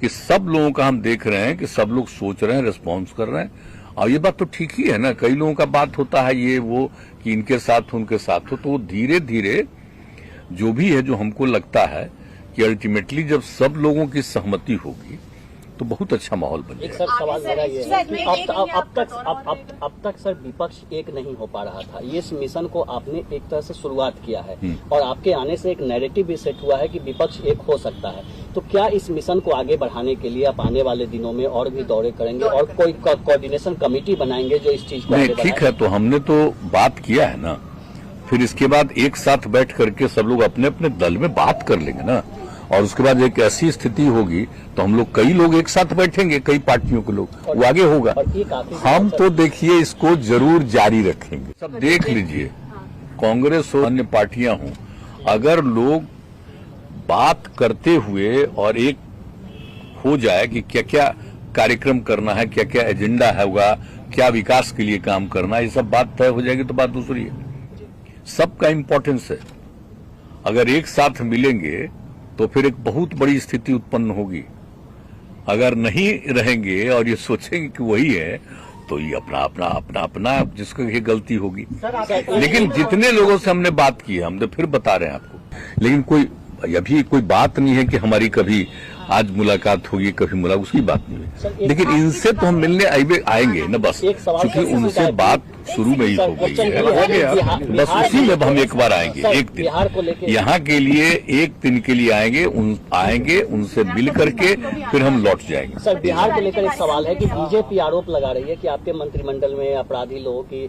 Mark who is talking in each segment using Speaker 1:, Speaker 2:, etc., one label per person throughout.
Speaker 1: कि सब लोगों का हम देख रहे हैं कि सब लोग सोच रहे हैं, रिस्पॉन्स कर रहे हैं। और ये बात तो ठीक ही है ना, कई लोगों का बात होता है ये वो कि इनके साथ हो उनके साथ हो, तो धीरे धीरे जो भी है, जो हमको लगता है कि अल्टीमेटली जब सब लोगों की सहमति होगी तो बहुत अच्छा माहौल बन
Speaker 2: एक
Speaker 1: जाएगा।
Speaker 2: सर सवाल मेरा ये है कि अब तक सर विपक्ष एक नहीं हो पा रहा था। ये इस मिशन को आपने एक तरह से शुरुआत किया है और आपके आने से एक नैरेटिव भी सेट हुआ है कि विपक्ष एक हो सकता है। तो क्या इस मिशन को आगे बढ़ाने के लिए आप आने वाले दिनों में और भी दौरे करेंगे और कोई कोऑर्डिनेशन कमेटी बनाएंगे जो इस चीज को
Speaker 1: नहीं? ठीक है, तो हमने तो बात किया है ना, फिर इसके बाद एक साथ बैठ करके सब लोग अपने अपने दल में बात कर लेंगे ना, और उसके बाद एक ऐसी स्थिति होगी तो हम लोग कई लोग एक साथ बैठेंगे, कई पार्टियों के लोग, वो आगे होगा। हम तो देखिए इसको जरूर जारी रखेंगे। सब देख लीजिए, कांग्रेस हो अन्य पार्टियां हों, अगर लोग बात करते हुए और एक हो जाए कि क्या क्या कार्यक्रम करना है, क्या क्या एजेंडा होगा, क्या विकास के लिए काम करना है, ये सब बात तय हो जाएगी तो बात दूसरी है। सबका इम्पोर्टेंस है। अगर एक साथ मिलेंगे तो फिर एक बहुत बड़ी स्थिति उत्पन्न होगी। अगर नहीं रहेंगे और ये सोचेंगे कि वही है तो ये अपना जिसको ये गलती होगी। लेकिन जितने लोगों से हमने बात की है, हम तो फिर बता रहे हैं आपको, लेकिन कोई अभी कोई बात नहीं है कि हमारी कभी आज मुलाकात होगी कभी मुलाकात, उसकी बात नहीं है। लेकिन इनसे तो हम मिलने आएंगे न, बस क्योंकि उनसे बात शुरू में ही हो गई है, हो गया, बस उसी में हम एक बार आएंगे, एक दिन यहाँ के लिए, एक दिन के लिए आएंगे उनसे मिल करके फिर हम लौट जाएंगे।
Speaker 2: सर, बिहार को लेकर एक सवाल है कि बीजेपी आरोप लगा रही है कि आपके मंत्रिमंडल में अपराधी लोगों की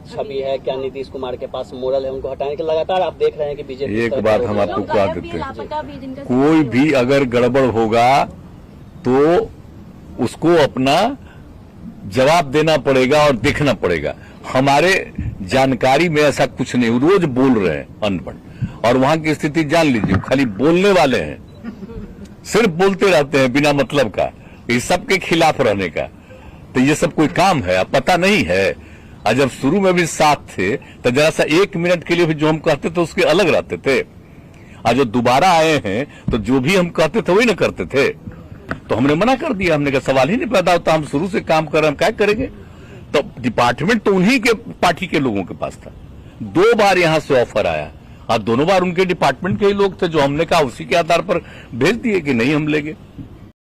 Speaker 2: छवि है, क्या नीतीश कुमार के पास मोरल है उनको हटाने के? लगातार आप देख रहे हैं कि बीजेपी।
Speaker 1: एक बात हम आपको कह देते हैं, कोई भी अगर गड़बड़ होगा तो उसको अपना जवाब देना पड़ेगा और देखना पड़ेगा। हमारे जानकारी में ऐसा कुछ नहीं, रोज बोल रहे हैं अनपढ़, और वहां की स्थिति जान लीजिए, खाली बोलने वाले हैं, सिर्फ बोलते रहते हैं बिना मतलब का, इस सब के खिलाफ रहने का। तो ये सब कोई काम है? अब पता नहीं है। और जब शुरू में भी साथ थे तो जरा सा एक मिनट के लिए भी जो हम कहते थे उसके अलग रहते थे, और जो दोबारा आए हैं तो जो भी हम कहते थे वही ना करते थे। तो हमने मना कर दिया, हमने कहा सवाल ही नहीं पैदा होता, हम शुरू से काम कर रहे हैं, हम क्या करेंगे? तो डिपार्टमेंट तो उन्हीं के पार्टी के लोगों के पास था। 2 बार यहां से ऑफर आया और दोनों बार उनके डिपार्टमेंट के ही लोग थे, जो हमने कहा उसी के आधार पर भेज दिए कि नहीं हम लेंगे।